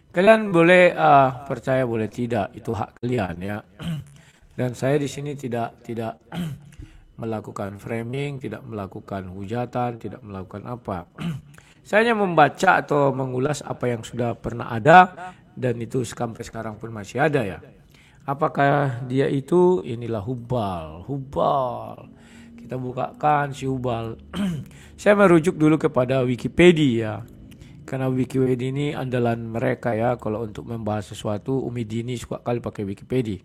Kalian boleh percaya boleh tidak, itu hak kalian ya. Dan saya di sini tidak melakukan framing, tidak melakukan hujatan, tidak melakukan apa. Saya hanya membaca atau mengulas apa yang sudah pernah ada dan itu sampai sekarang pun masih ada ya. Apakah dia itu inilah Hubal, Hubal. Kita bukakan si Hubal. Saya merujuk dulu kepada Wikipedia. Karena Wikipedia ini andalan mereka ya kalau untuk membahas sesuatu. Umi Dini suka kali pakai Wikipedia.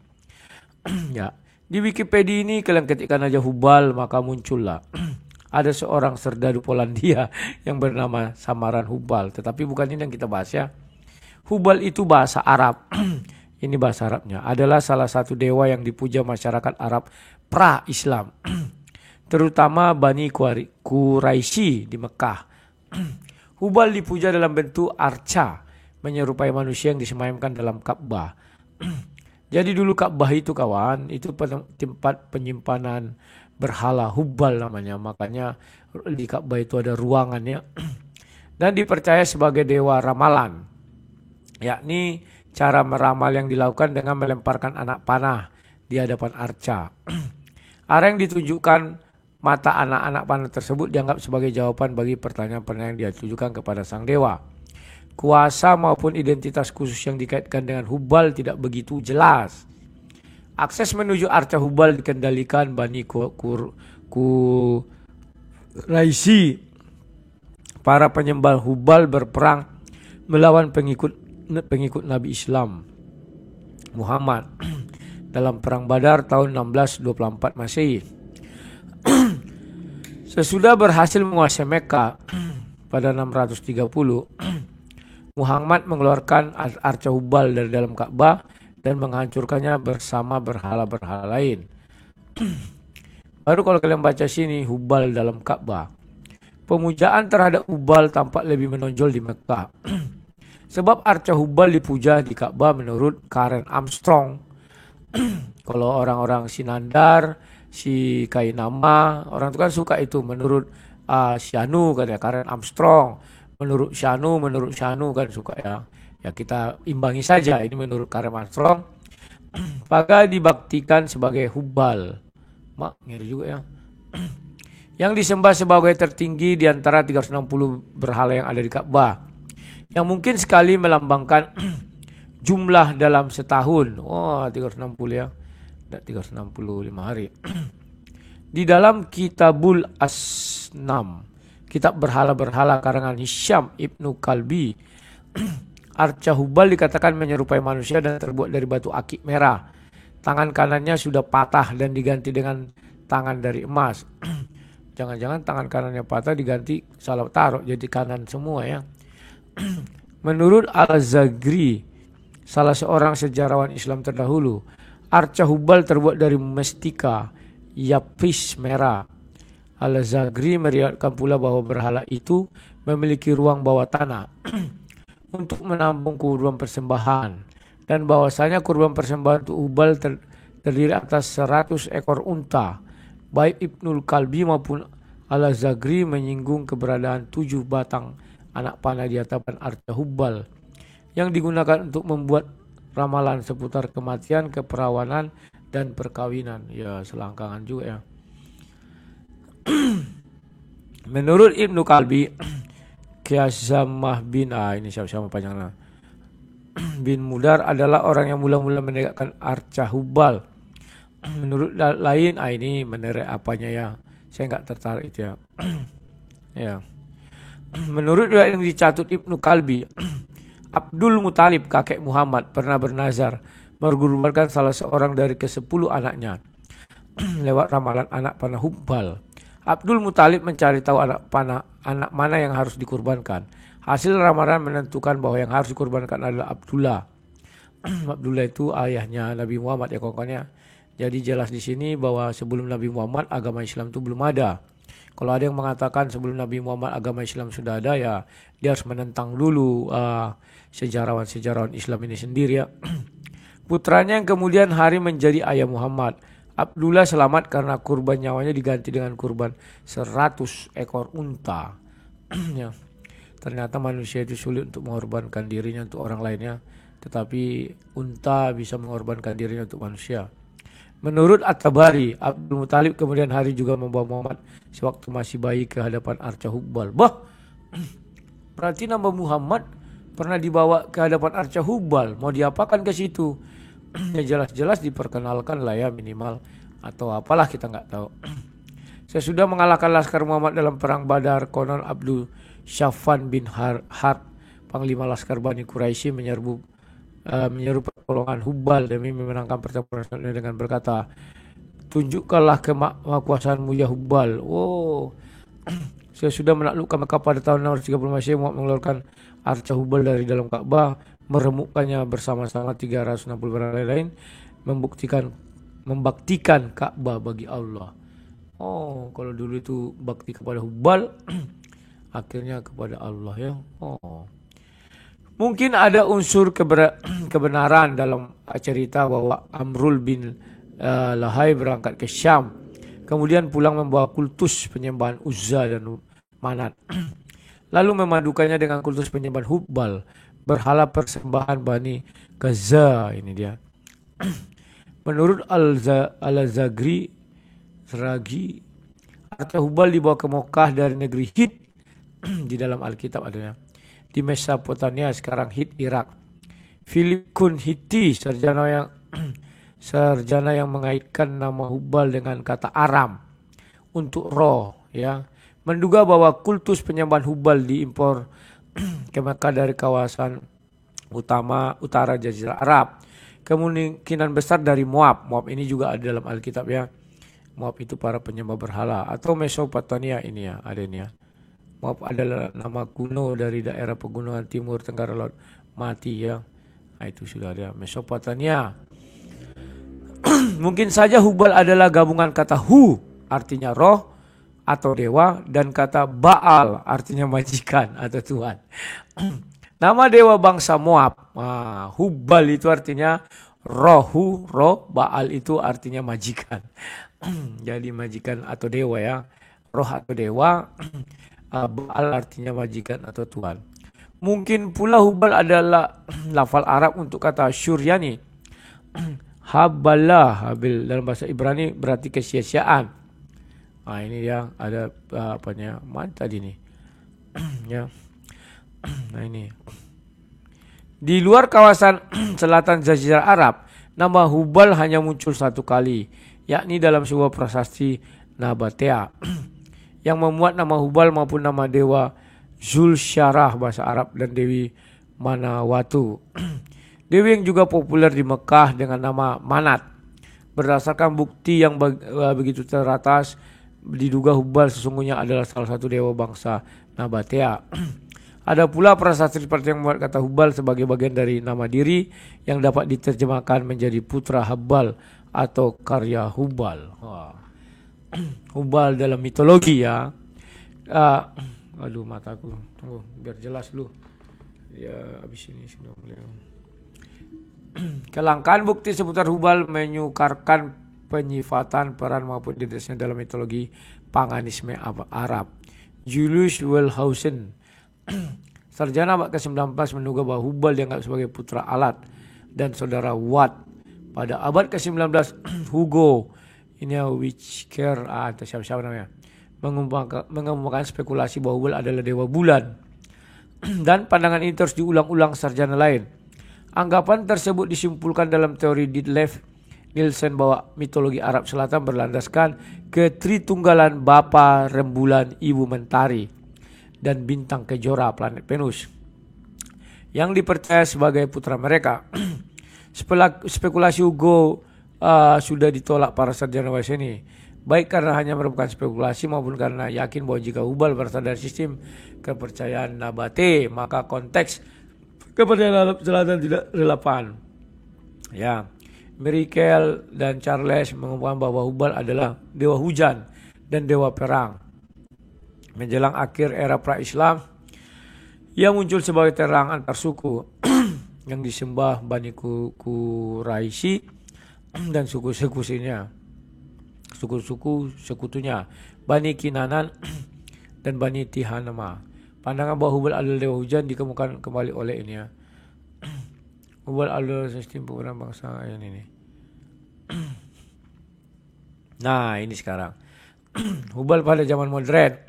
Ya, di Wikipedia ini kalian ketikkan aja Hubal maka muncullah ada seorang serdadu Polandia yang bernama samaran Hubal. Tetapi bukan ini yang kita bahas ya. Hubal itu bahasa Arab. Ini bahasa Arabnya. Adalah salah satu dewa yang dipuja masyarakat Arab pra-Islam. Terutama Bani Quraisy di Mekah. Hubal dipuja dalam bentuk arca, menyerupai manusia yang disemayamkan dalam Ka'bah. Jadi dulu Ka'bah itu kawan, itu tempat penyimpanan berhala Hubal namanya. Makanya di Ka'bah itu ada ruangannya. Dan dipercaya sebagai dewa ramalan. Yakni cara meramal yang dilakukan dengan melemparkan anak panah di hadapan arca. Arah yang ditunjukkan mata anak-anak panah tersebut dianggap sebagai jawaban bagi pertanyaan-pertanyaan yang dia tujukan kepada sang dewa. Kuasa maupun identitas khusus yang dikaitkan dengan Hubal tidak begitu jelas. Akses menuju arca Hubal dikendalikan Bani Quraisy. Para penyembah Hubal berperang melawan pengikut Nabi Islam Muhammad dalam perang Badar tahun 1624 Masehi. Sesudah berhasil menguasai Mekah pada 630, Muhammad mengeluarkan arca Hubal dari dalam Ka'bah dan menghancurkannya bersama berhala-berhala lain. Baru kalau kalian baca sini Hubal dalam Ka'bah. Pemujaan terhadap Hubal tampak lebih menonjol di Mekah. Sebab arca Hubal dipuja di Ka'bah menurut Karen Armstrong. Kalau orang-orang Sinandar, si Kainama, orang itu kan suka itu menurut Syanu kan ya, Karen Armstrong. Menurut Syanu kan suka ya. Ya kita imbangi saja, ini menurut Karen Armstrong. Maka dibaktikan sebagai Hubal. Mak, ngeri juga ya. Yang disembah sebagai tertinggi di antara 360 berhala yang ada di Ka'bah. Yang mungkin sekali melambangkan jumlah dalam setahun. Oh, 360 ya. 365 hari. Di dalam Kitabul Asnam, kitab berhala-berhala karangan Hisham Ibnu Kalbi, arca Hubal dikatakan menyerupai manusia dan terbuat dari batu akik merah. Tangan kanannya sudah patah dan diganti dengan tangan dari emas. Jangan-jangan tangan kanannya patah diganti salah taruh jadi kanan semua ya. Menurut Al-Zagri, salah seorang sejarawan Islam terdahulu, arca Hubal terbuat dari mestika, yapis merah. Al-Zagri meriwayatkan pula bahwa berhala itu memiliki ruang bawah tanah untuk menampung kurban persembahan, dan bahwasanya kurban persembahan untuk Hubal terdiri atas 100 ekor unta. Baik Ibnul Kalbi maupun Al-Zagri menyinggung keberadaan 7 batang anak panah di hadapan arca Hubal yang digunakan untuk membuat ramalan seputar kematian, keperawanan, dan perkawinan. Ya, selangkangan juga ya. Menurut Ibnu Kalbi, Qiyazamah bin ini siapa panjangnya bin Mudar adalah orang yang mula-mula menegakkan arca Hubal. Menurut lain, ini menerek apanya ya, saya nggak tertarik itu ya. Ya. Menurut yang dicatut Ibnu Kalbi, Abdul Muthalib kakek Muhammad pernah bernazar mengorbankan salah seorang dari ke-10 anaknya lewat ramalan anak panah Hubal. Abdul Muthalib mencari tahu anak mana yang harus dikurbankan. Hasil ramalan menentukan bahwa yang harus dikurbankan adalah Abdullah. Abdullah itu ayahnya Nabi Muhammad ya kokoknya. Jadi jelas di sini bahwa sebelum Nabi Muhammad agama Islam itu belum ada. Kalau ada yang mengatakan sebelum Nabi Muhammad agama Islam sudah ada, ya dia harus menentang dulu sejarawan-sejarawan Islam ini sendiri ya. Putranya yang kemudian hari menjadi ayah Muhammad. Abdullah selamat karena kurban nyawanya diganti dengan kurban 100 ekor unta. Ya. Ternyata manusia itu sulit untuk mengorbankan dirinya untuk orang lainnya, tetapi unta bisa mengorbankan dirinya untuk manusia. Menurut At-Tabari, Abdul Muthalib kemudian hari juga membawa Muhammad sewaktu masih bayi ke hadapan Arca Hubbal. Bah, berarti nama Muhammad pernah dibawa ke hadapan Arca Hubbal. Mau diapakan ke situ? Ya jelas-jelas diperkenalkan lah ya minimal. Atau apalah kita nggak tahu. Saya sudah mengalahkan laskar Muhammad dalam perang Badar. Konon Abdul Syafan bin Harb, panglima laskar Bani Quraisy menyeru pertolongan Hubbal demi memenangkan pertempuran dengan berkata, tunjukkanlah kemahakuasaanmu ya Hubbal. Oh, saya sudah menaklukkan Mekah pada tahun 630 Masehi. Muhammad mengeluarkan arca Hubbal dari dalam Ka'bah, meremukkannya bersama-sama 360 barang lain, membaktikan Ka'bah bagi Allah. Oh, kalau dulu itu bakti kepada Hubbal, akhirnya kepada Allah ya. Oh. Mungkin ada unsur kebenaran dalam cerita bahwa Amrul bin Lahai berangkat ke Syam, kemudian pulang membawa kultus penyembahan Uzza dan Manat, lalu memadukannya dengan kultus penyembahan Hubbal, berhala persembahan Bani Gaza. Ini dia. Menurut Al-Zagri, arca Hubbal dibawa ke Mekah dari negeri Hit. Di dalam Alkitab adanya di Mesopotamia, sekarang Hit, Irak. Philip Kun Hitti, sarjana yang mengaitkan nama Hubbal dengan kata Aram untuk roh, ya, menduga bahwa kultus penyembahan Hubbal diimpor ke Mekah dari kawasan utara Jazirah Arab. Kemungkinan besar dari Moab. Moab ini juga ada dalam Alkitab ya. Moab itu para penyembah berhala. Atau Mesopotamia ini ya, ada ini ya. Moab adalah nama kuno dari daerah pegunungan timur tenggara Laut Mati ya. Nah, itu sudah ada Mesopotamia. Mungkin saja Hubbal adalah gabungan kata Hu artinya roh atau dewa dan kata Baal artinya majikan atau Tuhan. Nama dewa bangsa Moab. Nah, Hubbal itu artinya roh, Baal itu artinya majikan. Jadi majikan atau dewa ya. Roh atau dewa. Baal artinya majikan atau Tuhan. Mungkin pula Hubbal adalah lafal Arab untuk kata Syuryani. Habil dalam bahasa Ibrani berarti kesia-siaan. Nah, ini ya ada apanya? Mana tadi nih? Ya. Nah, ini. Di luar kawasan selatan Jazirah Arab, nama Hubbal hanya muncul satu kali, yakni dalam sebuah prasasti Nabatea yang memuat nama Hubbal maupun nama dewa Zulsyarah bahasa Arab dan Dewi Manawatu. Dewi yang juga populer di Mekah dengan nama Manat. Berdasarkan bukti yang begitu teratas, diduga Hubbal sesungguhnya adalah salah satu dewa bangsa Nabatea. Ada pula prasasti seperti yang membuat kata Hubbal sebagai bagian dari nama diri yang dapat diterjemahkan menjadi putra Habbal atau karya Hubbal. Wah. Hubbal dalam mitologi ya. Aduh mataku, tunggu biar jelas dulu. Ya habis ini sudah mulai. Kelangkaan bukti seputar Hubbal menyukarkan penyifatan peran maupun identitasnya dalam mitologi paganisme Arab. Julius Wellhausen, sarjana abad ke-19, menduga bahwa Hubbal dianggap sebagai putra Alat dan saudara Wat. Pada abad ke-19, Hugo ini Witchker atau siapa namanya mengembangkan spekulasi bahwa Hubbal adalah dewa bulan. Dan pandangan ini terus diulang-ulang sarjana lain. Anggapan tersebut disimpulkan dalam teori Ditlev Nielsen bahwa mitologi Arab Selatan berlandaskan ketritunggalan Bapa, Rembulan, Ibu Mentari, dan bintang kejora planet Venus yang dipercaya sebagai putra mereka. Spekulasi Hugo sudah ditolak para sarjana bahasa ini, baik karena hanya merupakan spekulasi maupun karena yakin bahwa jika Hubbal berasal dari sistem kepercayaan Nabate, maka konteks kepercayaan Arab Selatan tidak relevan. Ya, Miracle dan Charles mengumumkan bahwa Hubbal adalah dewa hujan dan dewa perang. Menjelang akhir era pra-Islam, ia muncul sebagai terang antar suku yang disembah Bani Quraisy dan suku-sekutunya, Bani Kinanan dan Bani Tihanama. Pandangan bahwa Hubal adalah dewa hujan dikemukakan kembali oleh ini ya. Hubal adalah sistem pemenang bangsa ini. Nah ini sekarang. Hubal pada zaman modern.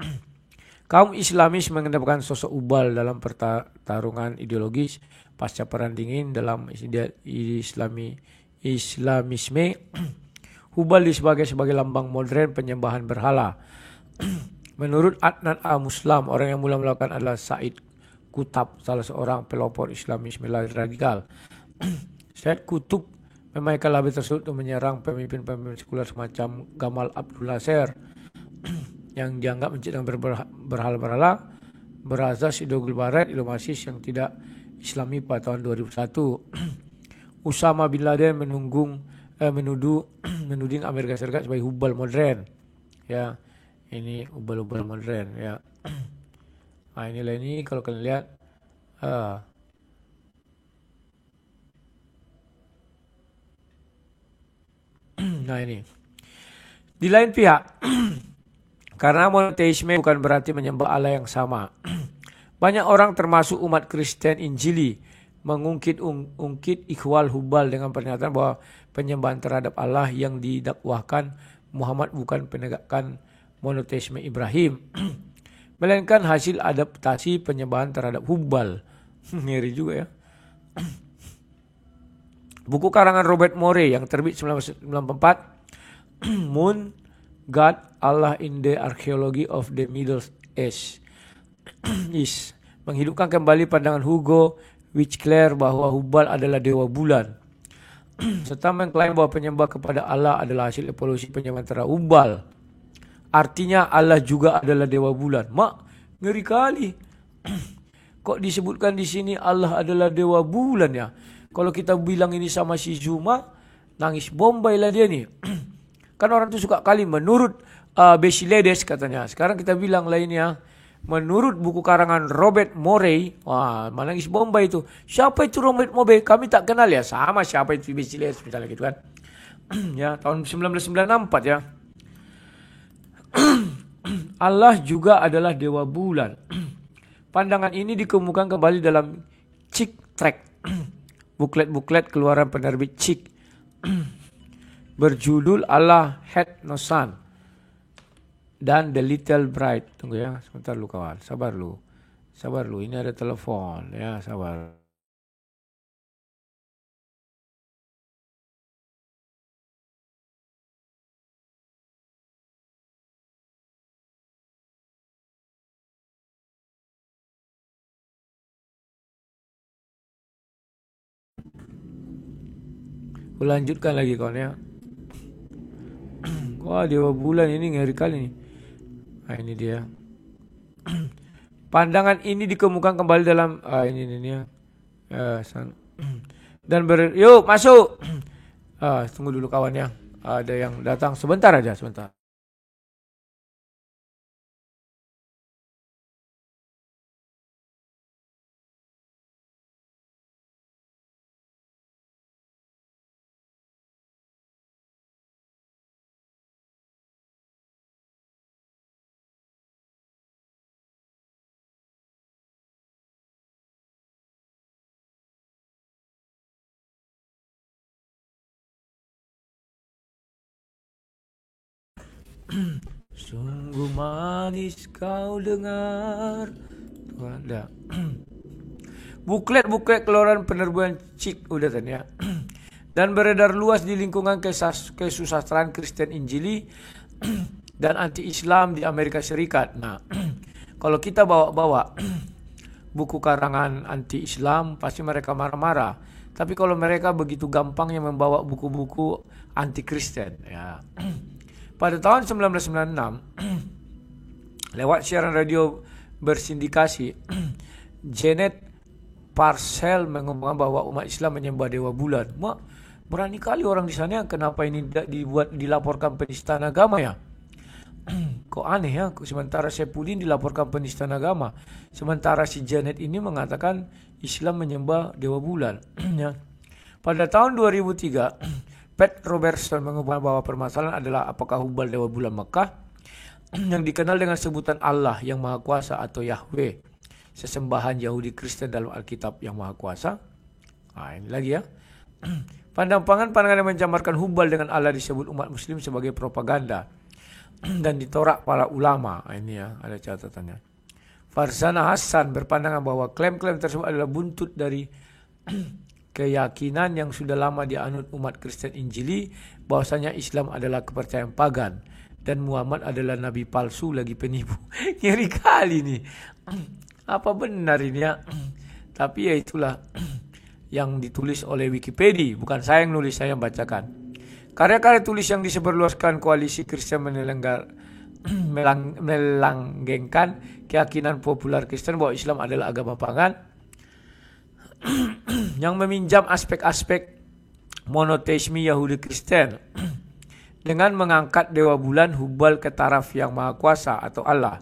Kaum Islamis mengedepankan sosok Hubal dalam pertarungan ideologis pasca Perang Dingin. Dalam Islamisme, Hubal sebagai lambang modern penyembahan berhala. Menurut Adnan Muslam, orang yang mula melakukan adalah Said Qutb, salah seorang pelopor Islamisme radikal. Said Qutb memainkan label tersebut untuk menyerang pemimpin-pemimpin sekuler semacam Gamal Abdul Nasser yang dianggap menciptakan berhala-berhala berazas ideologi barat Islamis yang tidak Islami pada tahun 2001. Usama bin Laden menuding Amerika Serikat sebagai Hubal modern. Ya, ini Hubal modern ya. Nah, inilah ini kalau kalian lihat nah ini. Di lain pihak karena monoteisme bukan berarti menyembah Allah yang sama. Banyak orang termasuk umat Kristen Injili mengungkit ikhwal Hubal dengan pernyataan bahwa penyembahan terhadap Allah yang didakwahkan Muhammad bukan penegakan monoteisme Ibrahim, melainkan hasil adaptasi penyembahan terhadap Hubal. Ngeri juga ya. Buku karangan Robert Morey yang terbit 1994, Moon God, Allah in the Archaeology of the Middle Ages, menghidupkan kembali pandangan Hugo Whitcler bahwa Hubal adalah dewa bulan, serta mengklaim bahwa penyembah kepada Allah adalah hasil evolusi penyembahan terhadap Hubal. Artinya Allah juga adalah dewa bulan. Mak, ngeri kali. Kok disebutkan di sini Allah adalah dewa bulan ya? Kalau kita bilang ini sama si Zuma, nangis Bombay lah dia nih. Kan orang tuh suka kali menurut Basilides katanya. Sekarang kita bilang lainnya. Menurut buku karangan Robert Morey, wah menangis Bombay itu. Siapa itu Robert Morey? Kami tak kenal ya. Sama siapa itu Basilides misalnya gitu kan. Ya, tahun 1994 ya. Allah juga adalah dewa bulan. Pandangan ini dikemukakan kembali dalam Chick Tract, buklet-buklet keluaran penerbit Chick, berjudul Allah Had No Son dan The Little Bride. Tunggu ya, sebentar lu kawan, sabar lu, ini ada telepon ya, sabar. Lanjutkan lagi kawan ya. Wah dewa bulan ini ngeri kali nih. Nah ini dia. Pandangan ini dikemukakan kembali dalam ini ya. Dan yuk masuk. Tunggu dulu kawan ya. Ada yang datang sebentar aja sebentar. Sungguh manis kau dengar. Tuh ada. Buklet-buklet keluaran penerbitan Chick udah kan ya. Dan beredar luas di lingkungan kesusastraan Kristen Injili dan anti-Islam di Amerika Serikat. Nah, kalau kita bawa-bawa buku karangan anti-Islam, pasti mereka marah-marah. Tapi kalau mereka begitu gampangnya membawa buku-buku anti-Kristen, ya. Pada tahun 1996, lewat siaran radio bersindikasi, Janet Parcell mengumumkan bahwa umat Islam menyembah dewa bulan. Mak, berani kali orang di sana. Kenapa ini dilaporkan penistaan agama ya? Kok aneh ya? Sementara Saipudin dilaporkan penistaan agama, sementara si Janet ini mengatakan Islam menyembah dewa bulan. Ya. Pada tahun 2003, Pat Robertson mengumumkan bahwa permasalahan adalah apakah Hubal dewa bulan Mekah yang dikenal dengan sebutan Allah yang Maha Kuasa atau Yahweh. sesembahan Yahudi Kristen dalam Alkitab yang Maha Kuasa. Nah, ini lagi ya. Pandangan yang mencamarkan Hubal dengan Allah disebut umat muslim sebagai propaganda dan ditorak para ulama. Nah, ini ya, ada catatannya. Farzana Hassan berpandangan bahwa klaim-klaim tersebut adalah buntut dari keyakinan yang sudah lama dianut umat Kristen Injili, bahwasanya Islam adalah kepercayaan pagan dan Muhammad adalah nabi palsu lagi penipu. Ngeri kali nih. Apa benar ini ya? Tapi ya itulah yang ditulis oleh Wikipedia, bukan saya yang nulis, saya yang bacakan. Karya-karya tulis yang disebarluaskan koalisi Kristen melanggengkan keyakinan populer Kristen bahwa Islam adalah agama pagan yang meminjam aspek-aspek monoteisme Yahudi Kristen dengan mengangkat dewa bulan Hubal ke taraf yang Maha Kuasa atau Allah.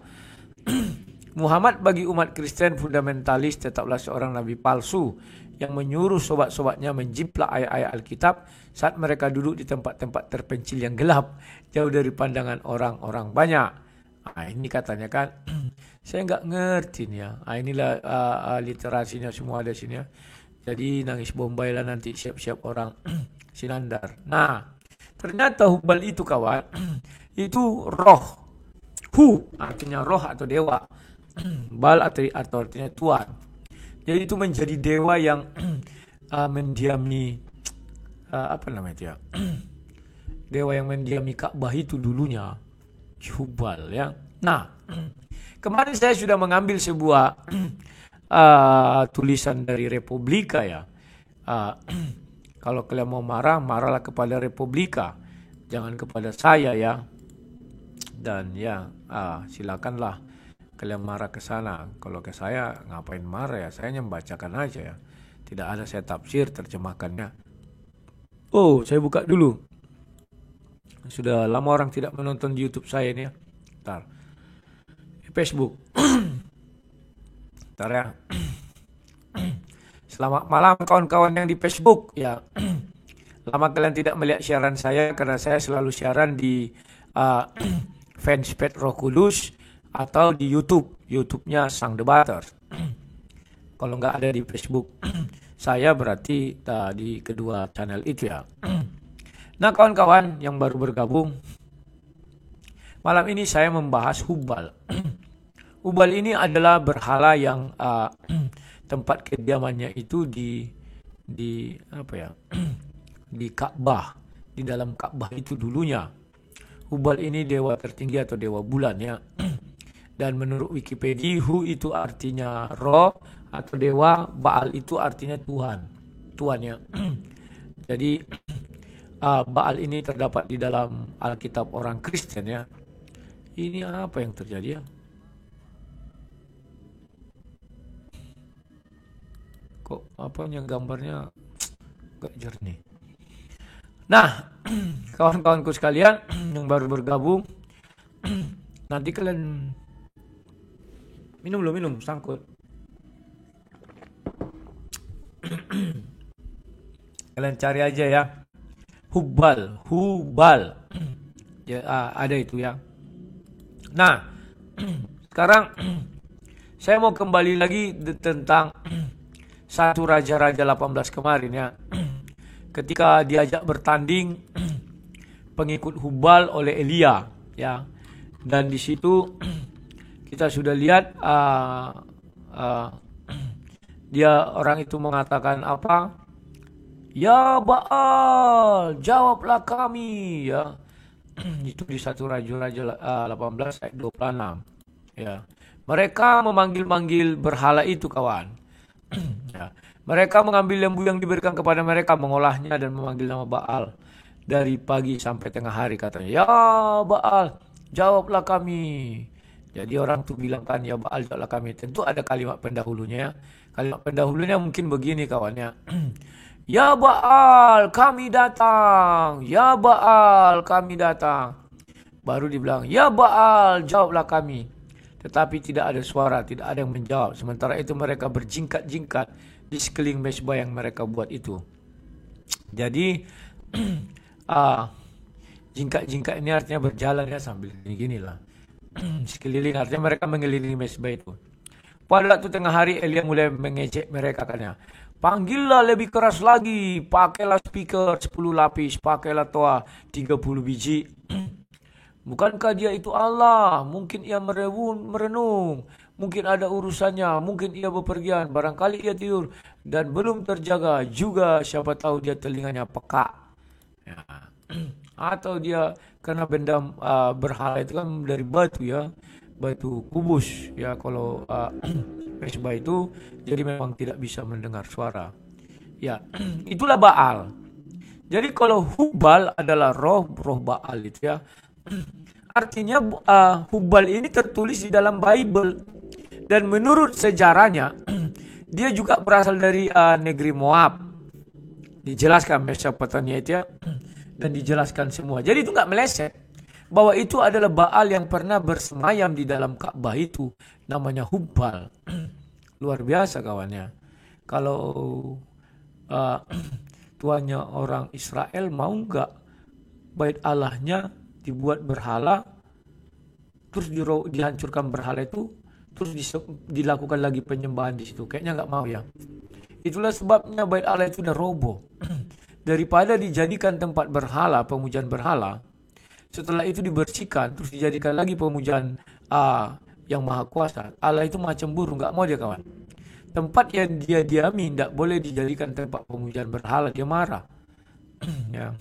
Muhammad bagi umat Kristen fundamentalis tetaplah seorang nabi palsu yang menyuruh sobat-sobatnya menjiplak ayat-ayat Alkitab saat mereka duduk di tempat-tempat terpencil yang gelap, jauh dari pandangan orang-orang banyak. Nah, ini katanya kan, saya nggak ngerti nih ya. Nah, inilah literasinya semua ada sini ya. Jadi nangis Bombay lah nanti, siap-siap orang sinandar. Nah, ternyata Hubal itu kawan, itu roh. Hu artinya roh atau dewa. Bal atau artinya Tuhan. Jadi itu menjadi dewa yang mendiami apa namanya itu ya? Dewa yang mendiami Ka'bah itu dulunya Hubal ya. Nah, kemarin saya sudah mengambil sebuah tulisan dari Republika ya. Kalau kalian mau marah, marahlah kepada Republika, jangan kepada saya ya. Dan ya, silakanlah kalian marah ke sana. Kalau ke saya ngapain marah ya? Saya hanya membacakan aja ya. Tidak ada saya tafsir terjemahkannya. Oh, saya buka dulu. Sudah lama orang tidak menonton di YouTube saya ini ya. Ntar. Facebook. Ntar ya. Selamat malam kawan-kawan yang di Facebook ya. Lama kalian tidak melihat siaran saya karena saya selalu siaran di fanspage Roh Kudus atau di YouTube-nya Sang Debater. Kalau nggak ada di Facebook saya berarti di kedua channel itu ya. Nah kawan-kawan yang baru bergabung, malam ini saya membahas Hubal. Hubal ini adalah berhala yang tempat kediamannya itu di apa ya? Di Ka'bah, di dalam Ka'bah itu dulunya. Hubal ini dewa tertinggi atau dewa bulan ya. Dan menurut Wikipedia, Hu itu artinya roh atau dewa, Baal itu artinya Tuhan. Tuhan ya. Jadi Baal ini terdapat di dalam Alkitab orang Kristen ya. Ini apa yang terjadi ya? Kok apanya gambarnya gak jernih? Nah, kawan-kawanku sekalian yang baru bergabung, nanti kalian minum sangkut. Kalian cari aja ya. Hubal. Ya, ada itu ya. Nah, sekarang saya mau kembali lagi tentang satu Raja-Raja 18 kemarin ya. Ketika diajak bertanding pengikut Hubal oleh Elia ya. Dan di situ kita sudah lihat dia orang itu mengatakan apa? Ya Baal, jawablah kami ya. Itu di satu Raja-Raja 18 ayat 26 ya. Mereka memanggil-manggil berhala itu kawan. Ya. Mereka mengambil lembu yang diberikan kepada mereka, mengolahnya dan memanggil nama Baal dari pagi sampai tengah hari katanya. Ya Baal, jawablah kami. Jadi orang tuh bilang kan ya Baal jawablah kami. Tentu ada kalimat pendahulunya ya. Kalimat pendahulunya mungkin begini kawannya. Ya Baal, kami datang. Ya Baal, kami datang. Baru dibilang, ya Baal, jawablah kami. Tetapi tidak ada suara, tidak ada yang menjawab. Sementara itu mereka berjingkat-jingkat di sekeliling mezbah yang mereka buat itu. Jadi jingkat-jingkat ini artinya berjalan ya sambil gini lah. Sekeliling artinya mereka mengelilingi mezbah itu. Pada waktu tengah hari Elia mulai mengejek mereka katanya. Panggillah lebih keras lagi, pakailah speaker 10 lapis, pakailah toa 30 biji. Bukankah dia itu Allah? Mungkin ia merenung, mungkin ada urusannya, mungkin ia bepergian, barangkali ia tidur dan belum terjaga juga, siapa tahu dia telinganya peka. Ya. Atau dia karena benda berhala itu kan dari batu ya, batu kubus ya, kalau mesbah itu jadi memang tidak bisa mendengar suara ya. Itulah Baal. Jadi kalau Hubal adalah roh Baal itu ya. Artinya Hubal ini tertulis di dalam Bible, dan menurut sejarahnya dia juga berasal dari negeri Moab. Dijelaskan Mesopotamia itu ya, dan dijelaskan semua. Jadi itu nggak meleset bahwa itu adalah Baal yang pernah bersemayam di dalam Ka'bah itu, namanya Hubal. Luar biasa kawannya. Kalau tuannya orang Israel mau nggak bait Allahnya dibuat berhala, terus dihancurkan berhala itu, terus dilakukan lagi penyembahan di situ? Kayaknya nggak mau ya. Itulah sebabnya bait Allah itu udah roboh. Daripada dijadikan tempat berhala, pemujaan berhala, setelah itu dibersihkan, terus dijadikan lagi pemujaan yang maha kuasa. Allah itu macam burung, nggak mau dia kawan. Tempat yang dia diami tidak boleh dijadikan tempat pemujaan berhala, dia marah. Ya.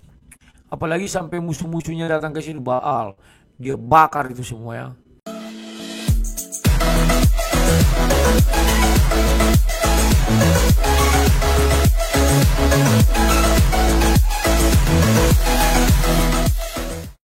Apalagi sampai musuh-musuhnya datang ke sini, Baal, dia bakar itu semua ya.